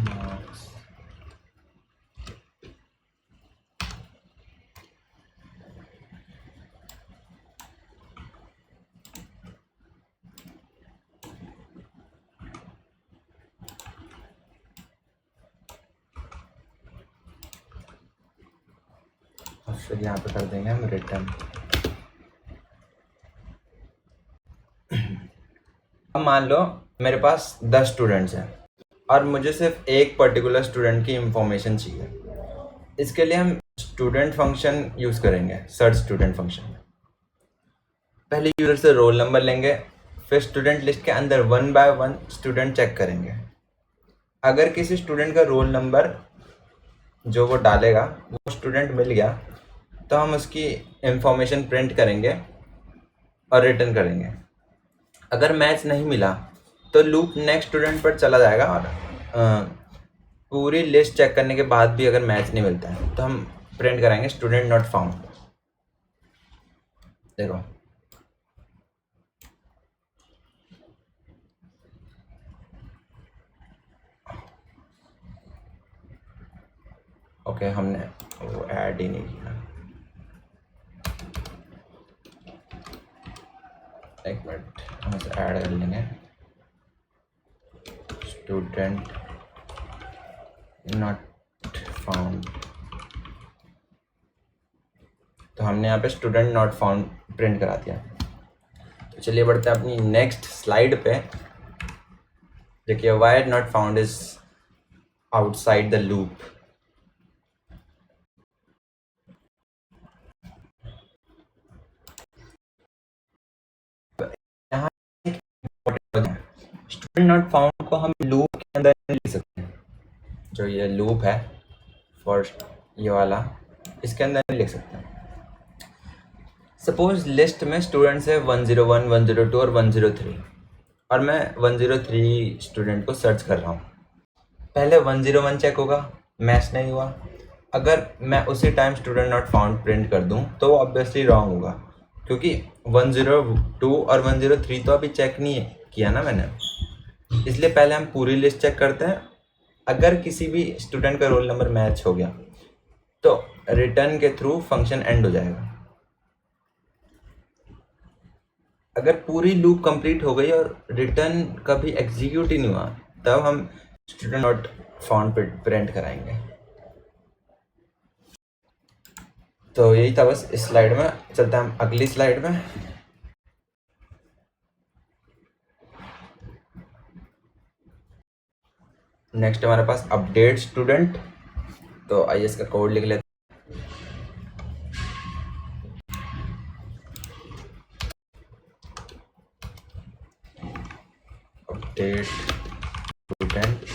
marks और फिर यहाँ पे कर देंगे हम रिटर्न। अब मान लो मेरे पास 10 स्टूडेंट्स हैं और मुझे सिर्फ एक पर्टिकुलर स्टूडेंट की इंफॉर्मेशन चाहिए। इसके लिए हम स्टूडेंट फंक्शन यूज़ करेंगे, सर्च स्टूडेंट फंक्शन। पहले यूज़र से रोल नंबर लेंगे, फिर स्टूडेंट लिस्ट के अंदर 1 by 1 स्टूडेंट चेक करेंगे। अगर किसी स्टूडेंट का रोल नंबर जो वो डालेगा वो स्टूडेंट मिल गया तो हम उसकी इंफॉर्मेशन प्रिंट करेंगे और रिटर्न करेंगे। अगर मैच नहीं मिला तो लूप नेक्स्ट स्टूडेंट पर चला जाएगा और पूरी लिस्ट चेक करने के बाद भी अगर मैच नहीं मिलता है तो हम प्रिंट कराएंगे स्टूडेंट नॉट फाउंड। देखो ओके, हमने वो ऐड ही नहीं किया। एक मिनट, हम इसे ऐड कर लेंगे। स्टूडेंट नॉट फाउंड, तो हमने यहाँ पे स्टूडेंट नॉट फाउंड प्रिंट करा दिया। तो चलिए बढ़ते हैं अपनी नेक्स्ट स्लाइड पे। देखिए why not found is outside the loop. यहाँ स्टूडेंट नॉट फाउंड को हम लूप के अंदर लिख सकते हैं। जो ये लूप है फर्स्ट ये वाला, इसके अंदर नहीं लिख सकते हैं। सपोज लिस्ट में स्टूडेंट्स है 101, 102 और 103 और मैं 103 स्टूडेंट को सर्च कर रहा हूँ। पहले 101 चेक होगा, मैच नहीं हुआ। अगर मैं उसी time student not found print कर दूँ तो वो ऑब्वियसली रॉन्ग होगा, क्योंकि 102 और 103 तो अभी चेक नहीं किया ना मैंने। इसलिए पहले हम पूरी लिस्ट चेक करते हैं। अगर किसी भी स्टूडेंट का रोल नंबर मैच हो गया तो रिटर्न के थ्रू फंक्शन एंड हो जाएगा। अगर पूरी लूप कंप्लीट हो गई और रिटर्न कभी एग्जीक्यूट ही नहीं हुआ तब हम स्टूडेंट नॉट फाउंड प्रिंट कराएंगे। तो यही था बस इस स्लाइड में। चलते हैं हम अगली स्लाइड में। नेक्स्ट हमारे पास अपडेट स्टूडेंट। तो आइए इसका कोड लिख लेते हैं। Update student,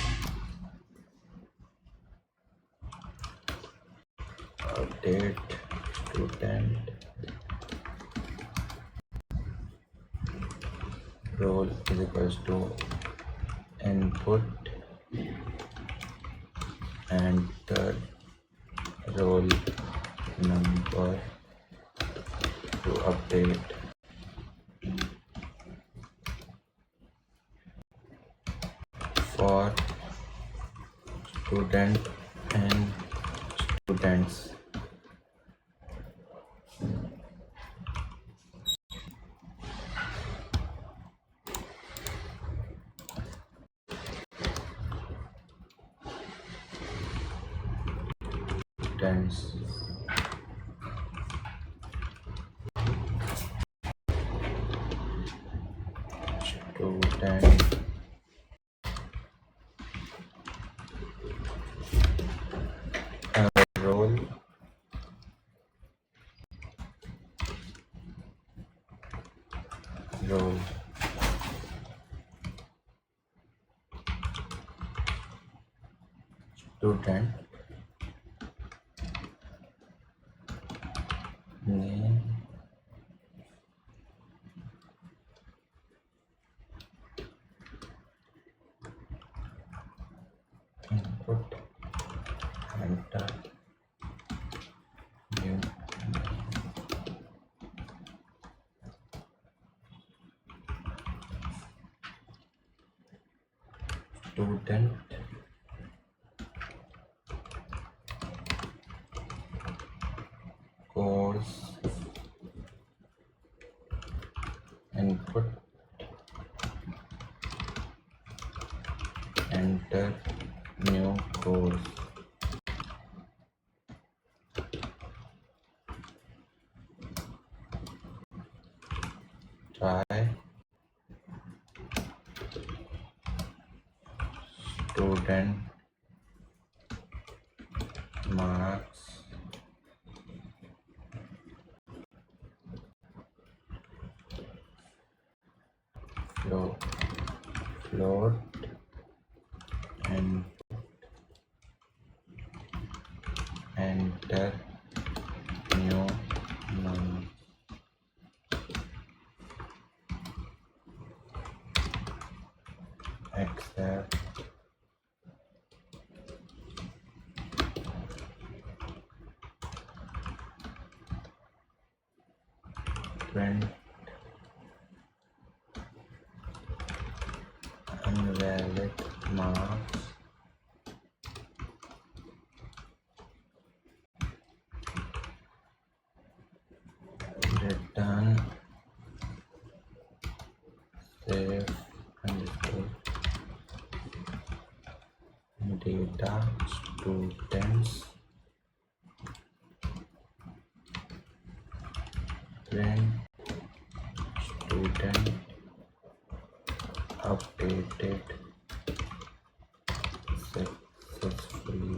update student roll is equals to input enter roll number to update for student and students. Students. Student roll student name input enter new student course input enter new course. Try student marks float and enter new num accept print invalid marks return save underscore data students print student updated successfully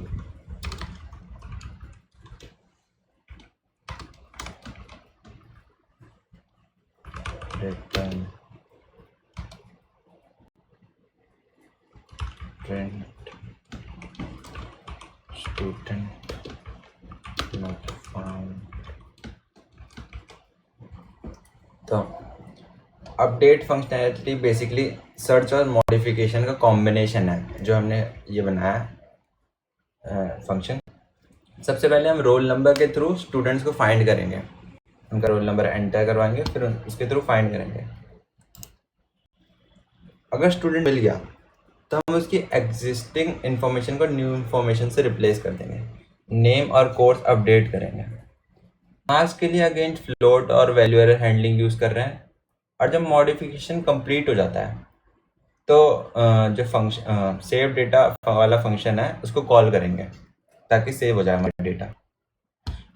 return print student not found। तो update functionality basically search और modification का combination है जो हमने ये बनाया function. सबसे पहले हम रोल नंबर के थ्रू स्टूडेंट्स को फाइंड करेंगे, उनका रोल नंबर एंटर करवाएंगे, फिर उसके थ्रू फाइंड करेंगे। अगर स्टूडेंट मिल गया तो हम उसकी एग्जिस्टिंग इन्फॉर्मेशन को न्यू इन्फॉर्मेशन से रिप्लेस कर देंगे, नेम और कोर्स अपडेट करेंगे। मार्क्स के लिए अगेन फ्लोट और वैल्यू एरर हैंडलिंग यूज़ कर रहे हैं। और जब मॉडिफिकेशन कंप्लीट हो जाता है तो जो फंक्शन सेव डेटा वाला फंक्शन है उसको कॉल करेंगे ताकि सेव हो जाए हमारा डेटा।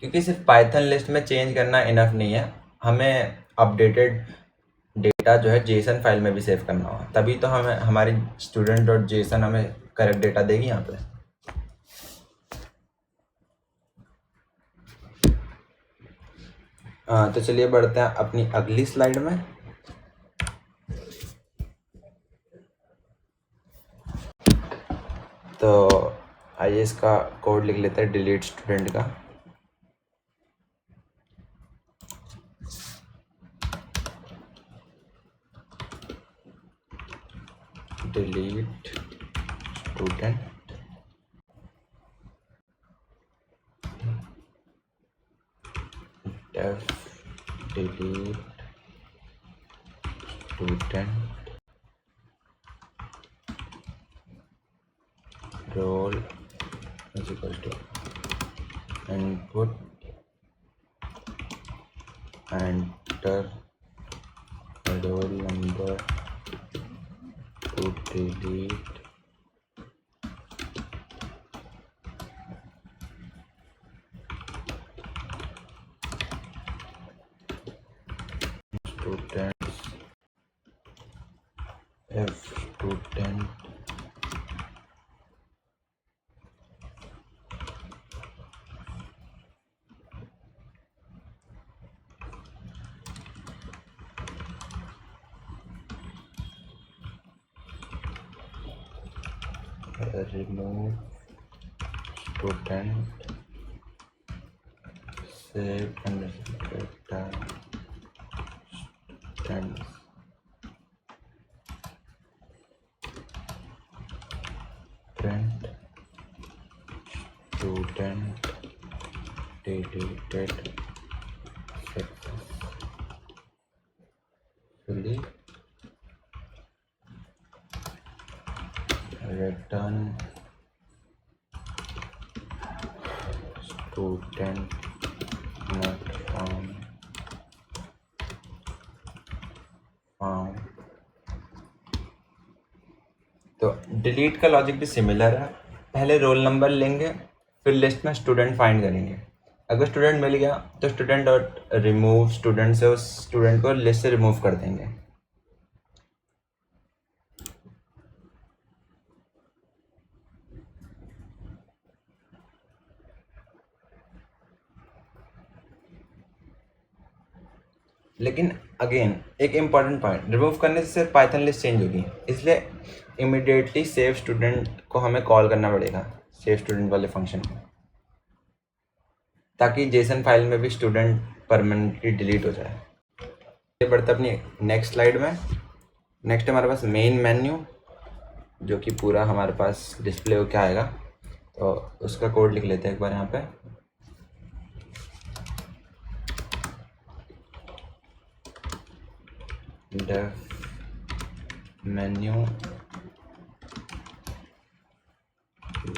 क्योंकि सिर्फ पाइथन लिस्ट में चेंज करना इनफ नहीं है, हमें अपडेटेड डेटा जो है जेसन फाइल में भी सेव करना होगा, तभी तो हमें हमारी स्टूडेंट डॉट जेसन हमें करेक्ट डेटा देगी यहाँ पे। तो चलिए बढ़ते हैं अपनी अगली स्लाइड में। तो आइए इसका कोड लिख लेते हैं डिलीट स्टूडेंट का। Delete student def delete student role is equal to input enter roll number to delete students if student remove student save underscore data students print student deleted successfully return student not found तो delete का logic भी similar है। पहले roll number लेंगे, फिर list में student find करेंगे। अगर स्टूडेंट मिल गया तो स्टूडेंट डॉट रिमूव स्टूडेंट से उस स्टूडेंट को लिस्ट से रिमूव कर देंगे। लेकिन अगेन एक इम्पॉर्टेंट पॉइंट, रिमूव करने से सिर्फ पाइथन लिस्ट चेंज होगी, इसलिए इमीडिएटली सेव स्टूडेंट को हमें कॉल करना पड़ेगा, सेव स्टूडेंट वाले फंक्शन को। ताकि जेसन फाइल में भी स्टूडेंट परमानेंटली डिलीट हो जाए। ये बढ़ते अपनी नेक्स्ट स्लाइड में। नेक्स्ट हमारे पास मेन मेन्यू, जो कि पूरा हमारे पास डिस्प्ले होकर आएगा। तो उसका कोड लिख लेते हैं एक बार यहाँ पे। def menu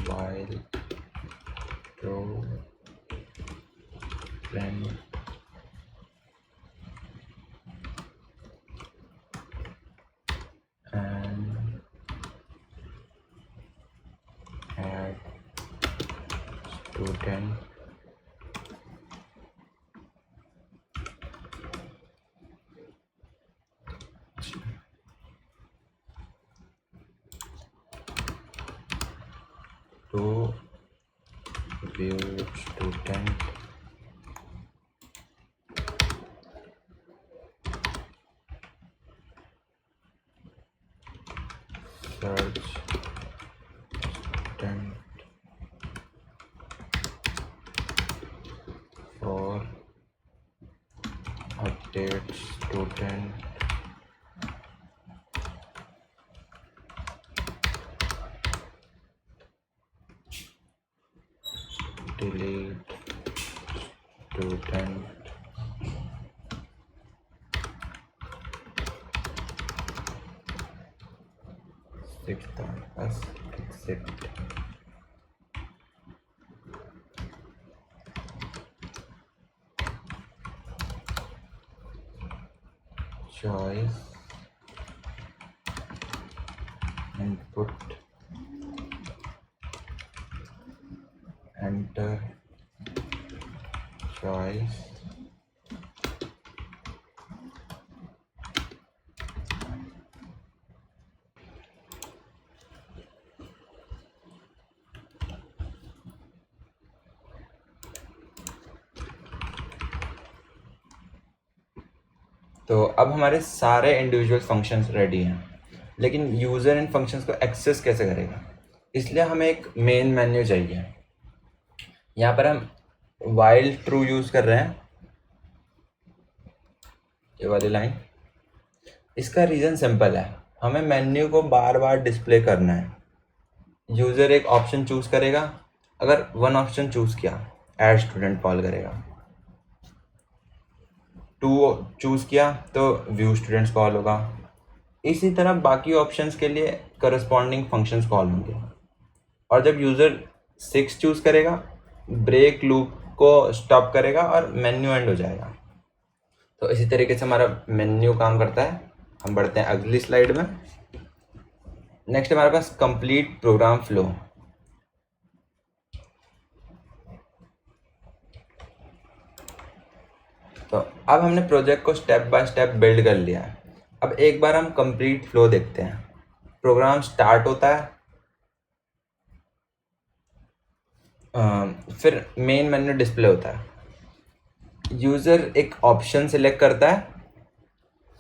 while to print and add student to view student search student for update student delete student sixth class exit choice input enter choice तो अब हमारे सारे इंडिविजुअल फंक्शंस रेडी हैं, लेकिन यूज़र इन फंक्शंस को एक्सेस कैसे करेगा? इसलिए हमें एक मेन मेन्यू चाहिए। यहाँ पर हम वाइल ट्रू यूज़ कर रहे हैं, ये वाली लाइन। इसका रीज़न सिंपल है, हमें मेन्यू को बार बार डिस्प्ले करना है। यूज़र एक ऑप्शन चूज़ करेगा, अगर वन ऑप्शन चूज़ किया ऐड स्टूडेंट कॉल करेगा, टू चूज़ किया तो व्यू स्टूडेंट्स कॉल होगा। इसी तरह बाकी ऑप्शंस के लिए करस्पॉन्डिंग फंक्शंस कॉल होंगे। और जब यूज़र 6 चूज़ करेगा, ब्रेक लूप को स्टॉप करेगा और मेन्यू एंड हो जाएगा। तो इसी तरीके से हमारा मेन्यू काम करता है। हम बढ़ते हैं अगली स्लाइड में। नेक्स्ट हमारे पास कंप्लीट प्रोग्राम फ्लो। तो अब हमने प्रोजेक्ट को स्टेप बाय स्टेप बिल्ड कर लिया है। अब एक बार हम कंप्लीट फ्लो देखते हैं। प्रोग्राम स्टार्ट होता है, फिर मेन मेन्यू डिस्प्ले होता है। यूज़र एक ऑप्शन सिलेक्ट करता है,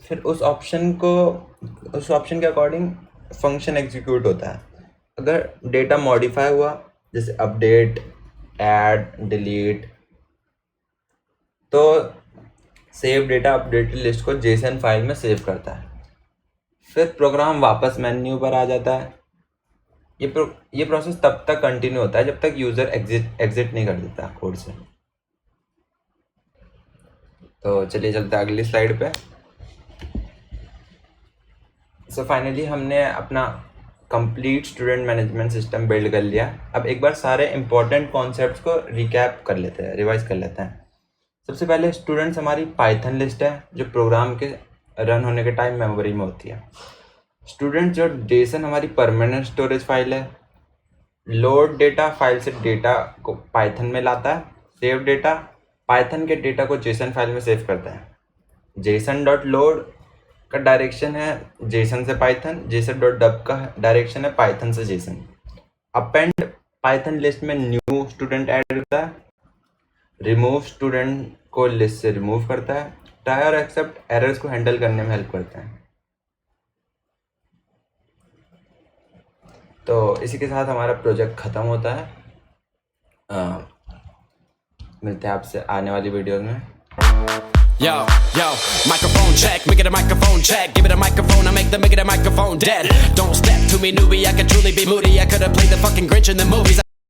फिर उस ऑप्शन के अकॉर्डिंग फंक्शन एग्जीक्यूट होता है। अगर डेटा मॉडिफाई हुआ, जैसे अपडेट, ऐड, डिलीट, तो सेव डेटा अपडेटेड लिस्ट को जेसन फाइल में सेव करता है। फिर प्रोग्राम वापस मेन्यू पर आ जाता है। ये प्रोसेस तब तक कंटिन्यू होता है जब तक यूज़र एग्जिट नहीं कर देता कोड से। तो चलिए चलते हैं अगली स्लाइड पे। सो फाइनली हमने अपना complete student management system build कर लिया। अब एक बार सारे इंपॉर्टेंट कॉन्सेप्ट्स को रिकैप कर लेते हैं, रिवाइज कर लेते हैं। सबसे पहले स्टूडेंट्स हमारी पाइथन लिस्ट है, जो प्रोग्राम के रन होने के टाइम मेमोरी में होती है। स्टूडेंट जो जेसन हमारी परमानेंट स्टोरेज फाइल है। लोड डेटा फाइल से डेटा को पाइथन में लाता है। सेव डेटा पाइथन के डेटा को जेसन फाइल में सेव करता है। जेसन डॉट लोड का डायरेक्शन है जेसन से पाइथन। जेसन डॉट डब का डायरेक्शन है पाइथन से जेसन। अपेंड पाइथन लिस्ट में न्यू स्टूडेंट ऐड करता है। रिमूव स्टूडेंट को लिस्ट से रिमूव करता है। ट्राई और एक्सेप्ट एरर्स को हैंडल करने में हेल्प करता है। तो इसी के साथ हमारा प्रोजेक्ट ख़त्म होता है। मिलते हैं आपसे आने वाली वीडियो में। Yo, microphone check, make it a microphone check. Give it a microphone, I make the microphone dead. Don't step to me, newbie, I could truly be moody. I could've played the fucking Grinch in the movies.